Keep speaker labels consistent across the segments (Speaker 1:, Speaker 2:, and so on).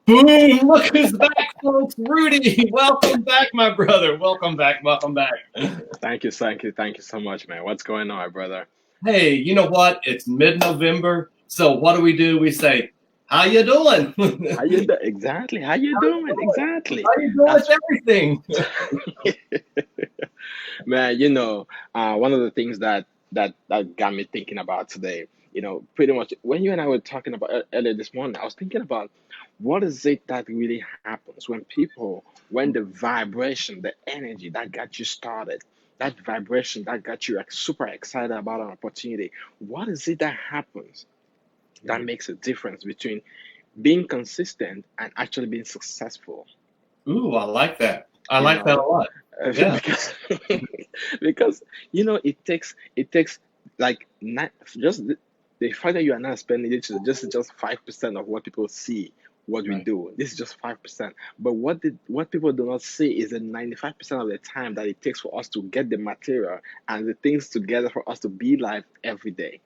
Speaker 1: Boom! Look who's back, folks. Rudy, welcome back, my brother. Welcome back. Welcome back.
Speaker 2: Thank you so much, man. What's going on, my brother?
Speaker 1: Hey, you know what? It's mid-November, so what do? We say, "How you doing?"
Speaker 2: How you do? Exactly. How you doing? Exactly.
Speaker 1: How you doing with
Speaker 2: That's
Speaker 1: everything?
Speaker 2: man. One of the things that got me thinking about today. Pretty much when you and I were talking about earlier this morning, I was thinking about what is it that really happens when the vibration, the energy that got you started, that vibration that got you like, super excited about an opportunity. What is it that happens that makes a difference between being consistent and actually being successful?
Speaker 1: Ooh, I like that. I
Speaker 2: You
Speaker 1: like that
Speaker 2: know,
Speaker 1: a lot. Yeah.
Speaker 2: because because it takes like not just the fact that you are not spending it just 5% of what people see what we
Speaker 1: Right.
Speaker 2: do. This is just 5%. But what people do not see is the 95% of the time that it takes for us to get the material and the things together for us to be live every day.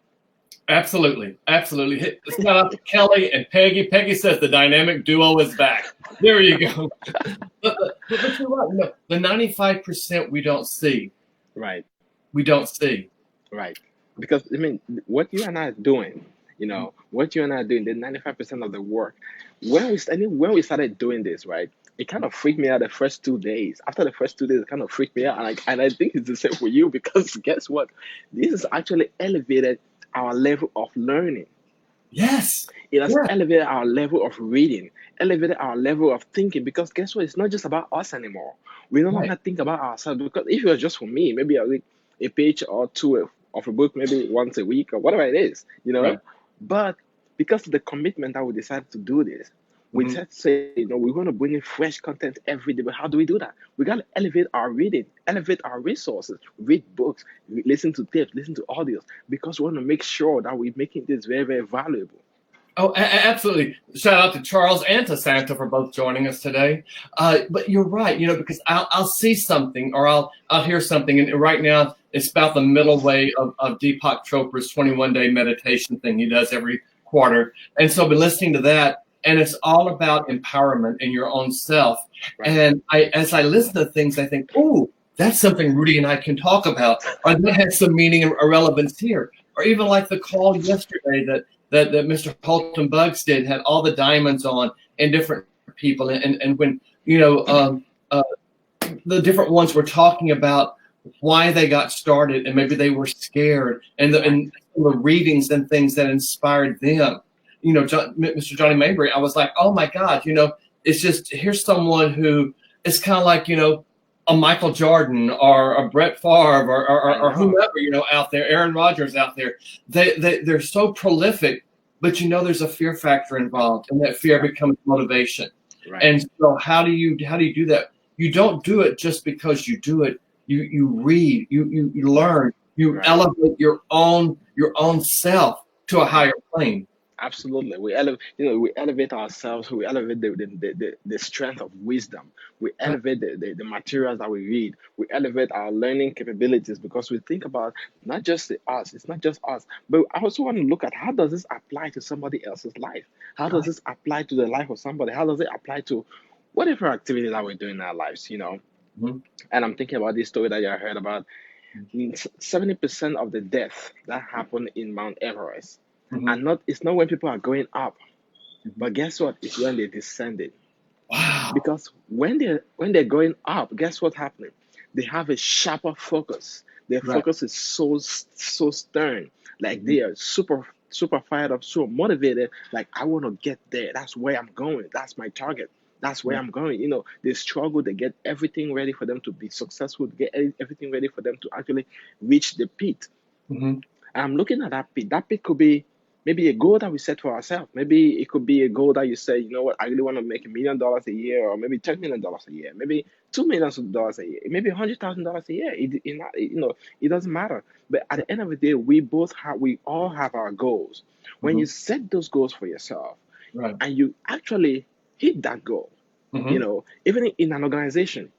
Speaker 1: Absolutely. Absolutely. Shout out to Kelly and Peggy. Peggy says the dynamic duo is back. There you go. But you're right. The 95% we don't see.
Speaker 2: Right.
Speaker 1: We don't see.
Speaker 2: Right. Because I mean, what you and I are doing, what you and I are doing, the 95% of the work. When we started doing this, right, it kind of freaked me out the first 2 days. After the first 2 days, it kind of freaked me out, and I think it's the same for you because guess what? This has actually elevated our level of learning.
Speaker 1: Yes.
Speaker 2: It has
Speaker 1: Yeah.
Speaker 2: elevated our level of reading, elevated our level of thinking. Because guess what? It's not just about us anymore. We no
Speaker 1: Right.
Speaker 2: longer think about ourselves. Because if it was just for me, maybe I read a page or two of a book, maybe once a week or whatever it is.
Speaker 1: Right.
Speaker 2: But because of the commitment that we decided to do this, we
Speaker 1: Hmm.
Speaker 2: decided to say, we're going to bring in fresh content every day. But how do we do that? We got to elevate our reading, elevate our resources, read books, listen to tapes, listen to audios, because we want to make sure that we're making this very, very valuable.
Speaker 1: Oh, absolutely. Shout out to Charles and to Santa for both joining us today. But you're right, because I'll see something or I'll hear something, and right now it's about the middle way of Deepak Chopra's 21-day meditation thing he does every quarter. And so I've been listening to that, and it's all about empowerment in your own self.
Speaker 2: Right.
Speaker 1: And as I listen to things, I think, oh, that's something Rudy and I can talk about, or that has some meaning or relevance here. Or even like the call yesterday that Mr. Holton Bugs did had all the diamonds on and different people and when uh, the different ones were talking about why they got started and maybe they were scared
Speaker 2: Right.
Speaker 1: and the readings and things that inspired them. Mr. Johnny Mabry, I was like, oh my God, it's just here's someone who is kind of like a Michael Jordan or a Brett Favre
Speaker 2: I
Speaker 1: or
Speaker 2: know.
Speaker 1: whomever out there, Aaron Rodgers out there. They're so prolific, but there's a fear factor involved, and that fear
Speaker 2: Right.
Speaker 1: becomes motivation.
Speaker 2: Right.
Speaker 1: And so how do you do that? You don't do it just because you do it. You read, you learn, you
Speaker 2: Right.
Speaker 1: elevate your own self to a
Speaker 2: Right.
Speaker 1: higher plane.
Speaker 2: Absolutely. We elevate ourselves. We elevate the strength of wisdom. We
Speaker 1: Right.
Speaker 2: elevate the materials that we read. We elevate our learning capabilities because we think about not just us. It's not just us, but I also want to look at how does this apply to somebody else's life? How does
Speaker 1: Right.
Speaker 2: this apply to the life of somebody? How does it apply to whatever activity that we're doing in our lives?
Speaker 1: Mhm.
Speaker 2: And I'm thinking about this story that you heard about. 70% of the deaths that happen in Mount Everest,
Speaker 1: Mhm.
Speaker 2: and not it's not when people are going up,
Speaker 1: Mhm.
Speaker 2: but guess what? It's when they're descending.
Speaker 1: Wow.
Speaker 2: Because when they're going up, guess what's happening? They have a sharper focus. Their
Speaker 1: Right.
Speaker 2: focus is so stern, like
Speaker 1: Mhm.
Speaker 2: they are super fired up, so motivated. Like I want to get there. That's where I'm going. That's my target. That's where
Speaker 1: Right.
Speaker 2: I'm going. They struggle. They get everything ready for them to be successful. To get everything ready for them to actually reach the peak.
Speaker 1: Mhm.
Speaker 2: I'm looking at that peak. That peak could be maybe a goal that we set for ourselves. Maybe it could be a goal that you say, you know what, I really want to make $1 million a year, or maybe $10 million a year, maybe $2 million a year, maybe $100,000 a year. It doesn't matter. But at the end of the day, we all have our goals. When you
Speaker 1: Mhm.
Speaker 2: set those goals for yourself
Speaker 1: Right.
Speaker 2: and you actually hit that goal,
Speaker 1: Mhm.
Speaker 2: even in an organization,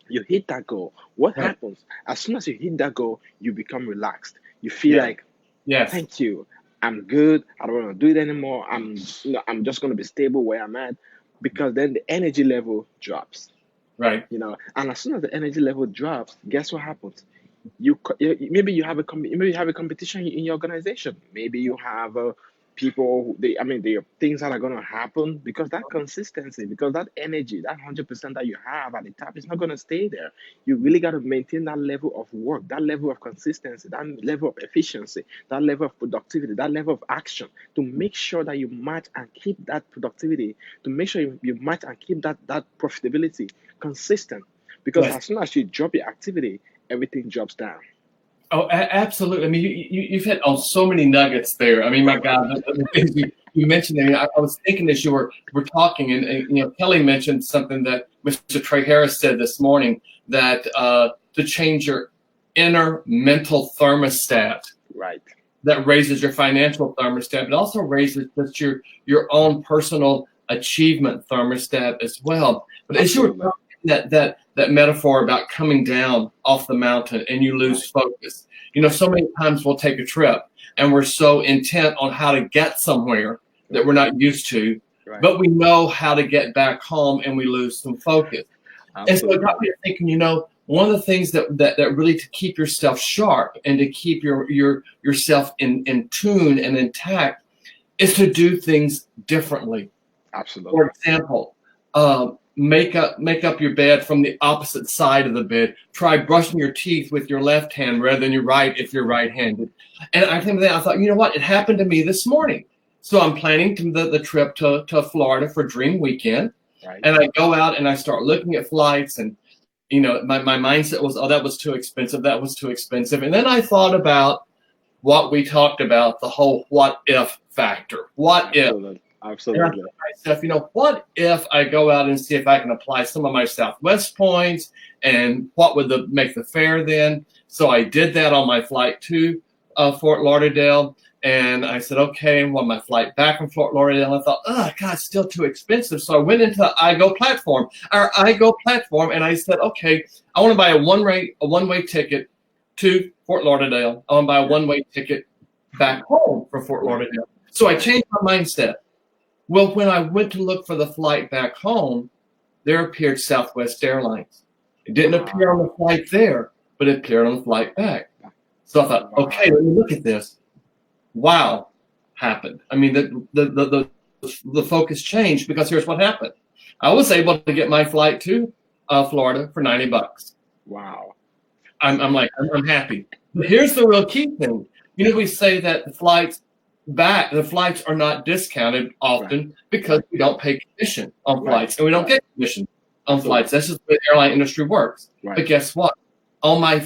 Speaker 2: you hit that goal. What
Speaker 1: Right.
Speaker 2: happens as soon as you hit that goal? You become relaxed. You feel
Speaker 1: Yeah.
Speaker 2: like
Speaker 1: Yes.
Speaker 2: thank you. I'm good. I don't want to do it anymore. I'm just going to be stable where I'm at, because then the energy level drops.
Speaker 1: Right.
Speaker 2: And as soon as the energy level drops, guess what happens? Maybe you have a competition in your organization. Maybe you have people. The things that are going to happen, because that consistency, because that energy, that 100% that you have at the top is not going to stay there. You really got to maintain that level of work, that level of consistency, that level of efficiency, that level of productivity, that level of action, to make sure that you match and keep that productivity, to make sure you match and keep that profitability consistent. Because
Speaker 1: Yes.
Speaker 2: as soon as you drop your activity, everything drops down.
Speaker 1: Oh, absolutely. I mean, you've hit on so many nuggets there. I mean, my God, the things you mentioned. I mean, I was thinking as you were talking, and Kelly mentioned something that Mr. Trey Harris said this morning, that to change your inner mental thermostat,
Speaker 2: Right.
Speaker 1: that raises your financial thermostat, but also raises just your own personal achievement thermostat as well. But as you were talking, that metaphor about coming down off the mountain and you lose focus. So many times we'll take a trip and we're so intent on how to get somewhere that we're not used to, but we know how to get back home and we lose some focus. Absolutely. And so it got me thinking, one of the things that really to keep yourself sharp and to keep yourself in tune and intact is to do things differently.
Speaker 2: Absolutely.
Speaker 1: For example, make up your bed from the opposite side of the bed. Try brushing your teeth with your left hand rather than your right if you're right-handed. And I came to that, I thought, you know what? It happened to me this morning. So I'm planning the trip to Florida for Dream Weekend. Right. And I go out and I start looking at flights, and my mindset was, that was too expensive. That was too expensive. And then I thought about what we talked about, the whole what if factor. What if? Absolutely. And I myself, what if I go out and see if I can apply some of my Southwest points, and what would make the fare then? So I did that on my flight to Fort Lauderdale, and I said, okay, and on my flight back from Fort Lauderdale, I thought, oh, God, it's still too expensive. So I went into the iGo platform, and I said, okay, I want to buy a one-way ticket to Fort Lauderdale. I want to buy a one-way ticket back home from Fort Lauderdale. So I changed my mindset. Well, when I went to look for the flight back home, there appeared Southwest Airlines. It didn't appear on the flight there, but it appeared on the flight back. So I thought, okay, let me look at this. Wow, happened. I mean, the focus changed, because here's what happened. I was able to get my flight to Florida for $90. Wow. I'm happy. But here's the real key thing. We say that the flights are not discounted often because we don't pay commission on flights, and we don't get commission on flights. That's just the way the airline industry works. But guess what? On my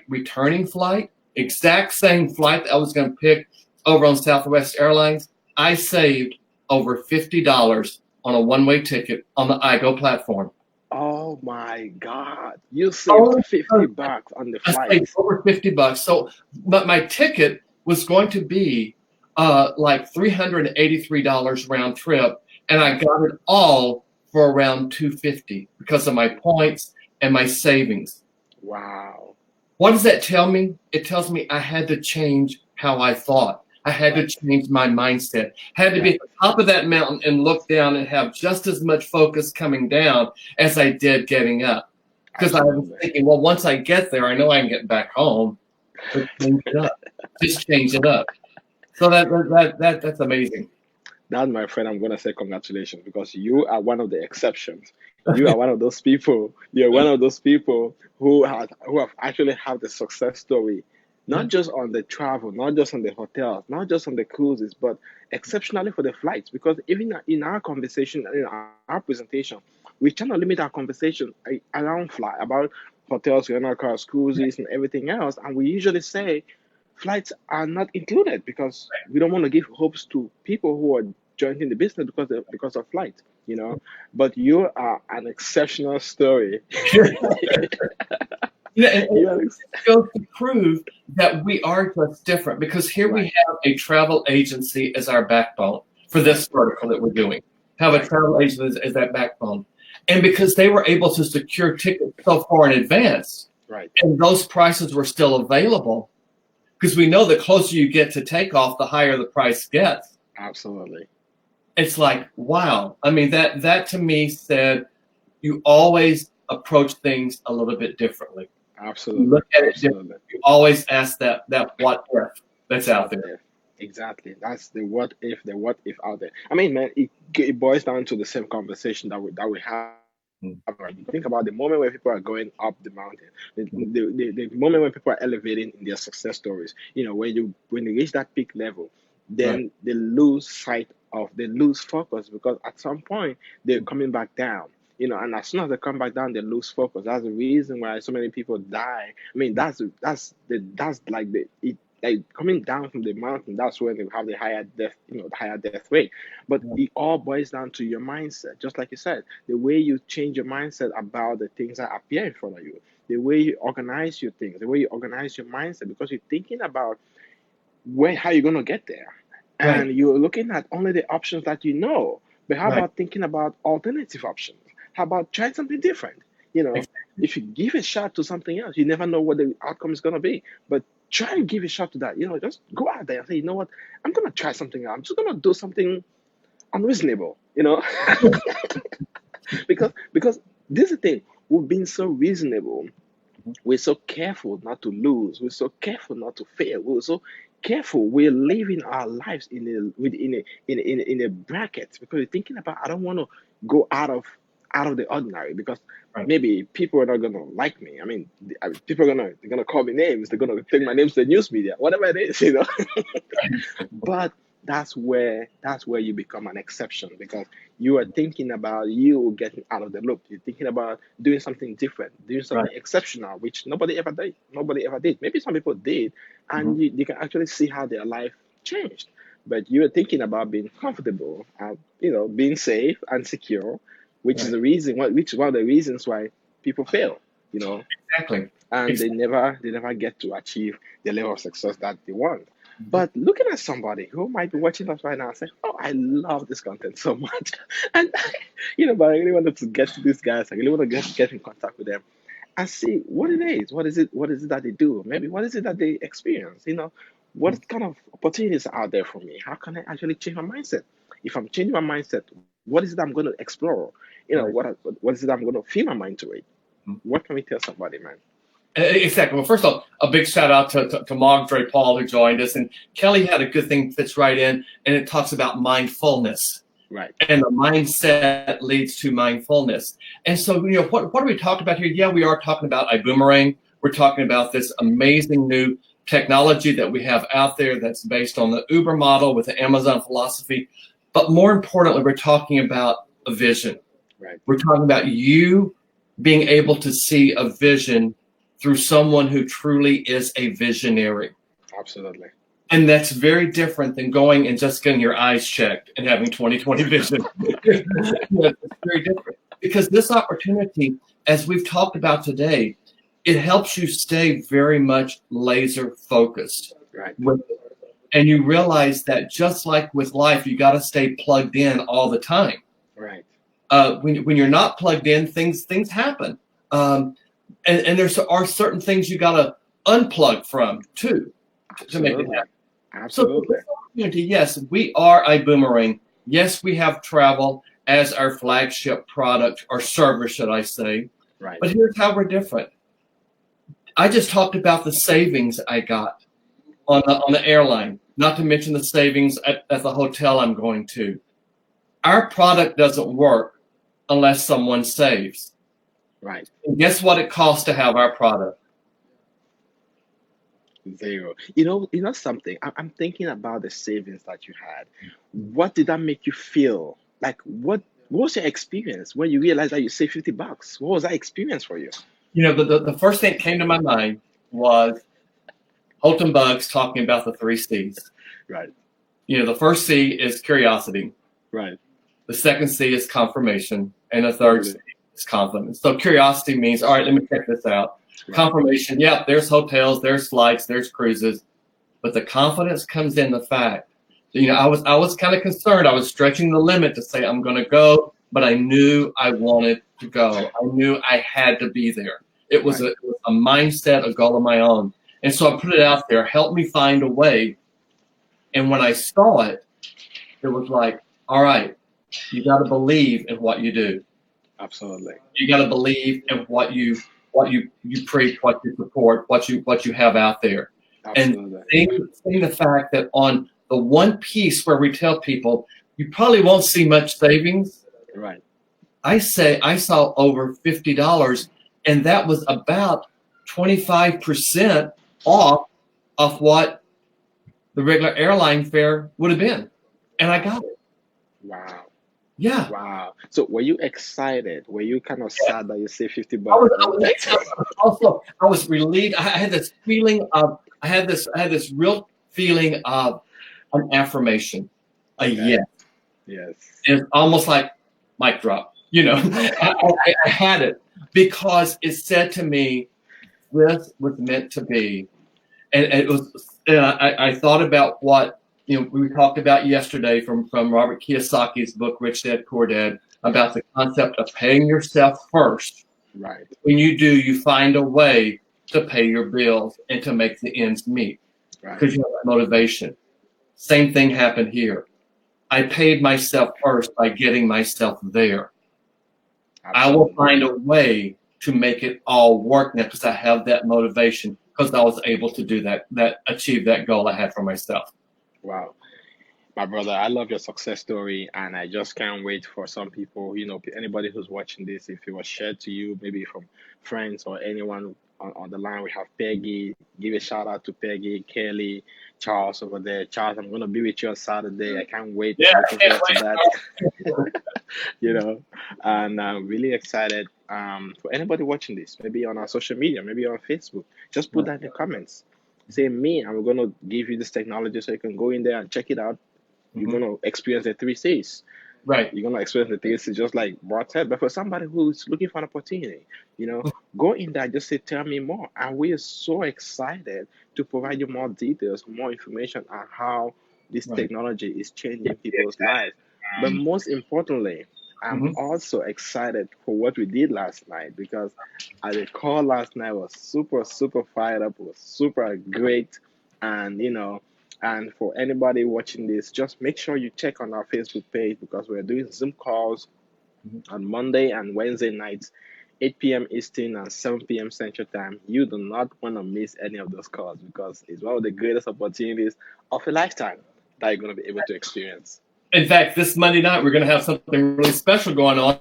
Speaker 1: returning flight, exact same flight that I was going to pick over on Southwest Airlines, I saved over $50 on a one-way ticket on the iGo platform. Oh my God! You saved $50 on the flight. I saved over $50. So, but my ticket was going to be like $383 round trip, and I got it all for around $250 because of my points and my savings. Wow. What does that tell me? It tells me I had to change how I thought. I had to change my mindset. I had to be at the top of that mountain and look down and have just as much focus coming down as I did getting up. Because I was thinking, well, once I get there, I know I can get back home. But change it up. Just change it up. So that's amazing.
Speaker 2: That, my friend, I'm gonna say congratulations, because you are one of the exceptions. You are one of those people. You're one of those people who have actually have the success story, not just on the travel, not just on the hotels, not just on the cruises, but exceptionally for the flights. Because even in our conversation, in our presentation, we try to limit our conversation around about hotels, rental cars, cruises, and everything else, and we usually say flights are not included because we don't want to give hopes to people who are joining the business because of flights, But you are an exceptional story.
Speaker 1: It goes to prove that we are just different, because here we have a travel agency as our backbone for this vertical that we're doing. Have a travel agency as that backbone. And because they were able to secure tickets so far in advance, and those prices were still available, because we know the closer you get to takeoff, the higher the price gets.
Speaker 2: Absolutely.
Speaker 1: It's like, wow. I mean, that to me said you always approach things a little bit differently.
Speaker 2: Absolutely.
Speaker 1: You look at it
Speaker 2: Absolutely.
Speaker 1: differently. You always ask that what if that's out there.
Speaker 2: Exactly. That's the what if out there. I mean, man, it boils down to the same conversation that we have. Think about the moment when people are going up the mountain, the moment when people are elevating in their success stories. You know, when they reach that peak level, then they lose focus, because at some point they're coming back down. You know, and as soon as they come back down, they lose focus. That's the reason why so many people die. I mean, that's like coming down from the mountain. That's when they have the higher death rate. But it all boils down to your mindset, just like you said, the way you change your mindset about the things that appear in front of you, the way you organize your things, the way you organize your mindset, because you're thinking about how you're gonna get there, and you're looking at only the options that you know. But how about thinking about alternative options? How about trying something different? You know, if you give a shot to something else, you never know what the outcome is gonna be. But try and give a shot to that. You know, just go out there and say, you know what, I'm gonna try something out. I'm just gonna do something unreasonable. You know, because this is the thing. We've been so reasonable. We're so careful not to lose. We're so careful not to fail. We're so careful. We're living our lives in a bracket, because we're thinking about, I don't want to go out of the ordinary, because maybe people are not gonna like me. I mean, people are gonna call me names. They're gonna take my names to the news media, whatever it is, you know. But that's where you become an exception, because you are thinking about you getting out of the loop. You're thinking about doing something different, doing something exceptional, which nobody ever did. Maybe some people did, and you can actually see how their life changed. But you are thinking about being comfortable and, you know, being safe and secure, which is one of the reasons why people fail, you know.
Speaker 1: Exactly.
Speaker 2: And they never get to achieve the level of success that they want. But looking at somebody who might be watching us right now and say, "Oh, I love this content so much," and you know, but I really wanted to get to these guys. I really want to get in contact with them and see what it is. What is it that they do? Maybe what is it that they experience? You know, what kind of opportunities are out there for me? How can I actually change my mindset? If I'm changing my mindset, what is it I'm going to explore? You know, what is it I'm going to feed my mind to it? What can we tell somebody, man?
Speaker 1: Exactly. Well, first of all, a big shout out to Mark Paul, who joined us, and Kelly had a good thing fits right in, and it talks about mindfulness.
Speaker 2: Right.
Speaker 1: And the mindset leads to mindfulness. And so, you know, what are we talking about here? Yeah, we are talking about ibüümerang. We're talking about this amazing new technology that we have out there that's based on the Uber model with the Amazon philosophy. But more importantly, we're talking about a vision.
Speaker 2: Right.
Speaker 1: We're talking about you being able to see a vision through someone who truly is a visionary.
Speaker 2: Absolutely.
Speaker 1: And that's very different than going and just getting your eyes checked and having 20/20 vision. It's very different, because this opportunity, as we've talked about today, it helps you stay very much laser focused.
Speaker 2: Right.
Speaker 1: And you realize that just like with life, you got to stay plugged in all the time.
Speaker 2: Right.
Speaker 1: When you're not plugged in, things happen. And there are certain things you got to unplug from too to make it happen.
Speaker 2: Absolutely.
Speaker 1: So this opportunity, yes, we are ibüümerang. Yes, we have travel as our flagship product or service, should I say.
Speaker 2: Right.
Speaker 1: But here's how we're different. I just talked about the savings I got on the airline, not to mention the savings at the hotel I'm going to. Our product doesn't work unless someone saves.
Speaker 2: Right.
Speaker 1: And guess what it costs to have our product?
Speaker 2: Zero. You know something. I'm thinking about the savings that you had. What did that make you feel? Like, what was your experience when you realized that you saved $50? What was that experience for you?
Speaker 1: You know, the first thing that came to my mind was Holton Buggs talking about the 3 C's.
Speaker 2: Right.
Speaker 1: You know, the first C is curiosity.
Speaker 2: Right.
Speaker 1: The second C is confirmation, and the third C is confidence. So curiosity means, all right, let me check this out. Right. Confirmation, yeah, there's hotels, there's flights, there's cruises, but the confidence comes in the fact. You know, I was kind of concerned. I was stretching the limit to say I'm going to go, but I knew I wanted to go. I knew I had to be there. It was a mindset, a goal of my own. And so I put it out there, help me find a way. And when I saw it, it was like, all right, you got to believe in what you do.
Speaker 2: Absolutely.
Speaker 1: You got to believe in what you preach, what you support, what you have out there.
Speaker 2: Absolutely.
Speaker 1: And seeing the fact that on the one piece where we tell people you probably won't see much savings,
Speaker 2: Right.
Speaker 1: I saw over $50, and that was about 25% off of what the regular airline fare would have been, and I got it.
Speaker 2: Wow.
Speaker 1: Yeah.
Speaker 2: Wow. So were you excited? Were you kind of
Speaker 1: Yeah.
Speaker 2: sad that you saved 50
Speaker 1: I
Speaker 2: bucks?
Speaker 1: I was relieved. I had this feeling of, I had this real feeling of an affirmation, a
Speaker 2: Okay.
Speaker 1: yes.
Speaker 2: Yes.
Speaker 1: It's almost like mic drop. I had it because it said to me, this was meant to be. And it was, and I thought about what, we talked about yesterday from Robert Kiyosaki's book, Rich Dad, Poor Dad, about the concept of paying yourself first.
Speaker 2: Right.
Speaker 1: When you do, you find a way to pay your bills and to make the ends meet
Speaker 2: Right.
Speaker 1: because you have that motivation. Same thing happened here. I paid myself first by getting myself there. I will find a way to make it all work now because I have that motivation because I was able to do that achieve that goal I had for myself.
Speaker 2: Wow. My brother, I love your success story, and I just can't wait for some people, anybody who's watching this, if it was shared to you, maybe from friends or anyone on the line. We have Peggy. Give a shout out to Peggy, Kelly, Charles over there. Charles, I'm going to be with you on Saturday. I can't wait.
Speaker 1: Yeah,
Speaker 2: Looking forward to that. And I'm really excited. For anybody watching this, maybe on our social media, maybe on Facebook, just put that in the comments. Say, I'm going to give you this technology so you can go in there and check it out. You're going to experience the 3 C's.
Speaker 1: Right.
Speaker 2: You're going to experience the 3 C's just like Bart said. But for somebody who's looking for an opportunity, go in there, just say, tell me more. And we are so excited to provide you more details, more information on how this technology is changing people's lives. But most importantly, I'm also excited for what we did last night, because the call last night was super, super fired up. It was super great. And, and for anybody watching this, just make sure you check on our Facebook page, because we're doing Zoom calls on Monday and Wednesday nights, 8 p.m. Eastern and 7 p.m. Central Time. You do not want to miss any of those calls, because it's one of the greatest opportunities of a lifetime that you're going to be able to experience.
Speaker 1: In fact, this Monday night, we're going to have something really special going on,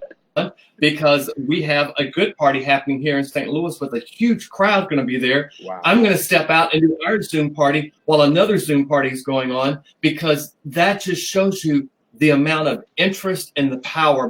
Speaker 1: because we have a good party happening here in St. Louis with a huge crowd going to be there.
Speaker 2: Wow.
Speaker 1: I'm going to step out and do our Zoom party while another Zoom party is going on, because that just shows you the amount of interest and the power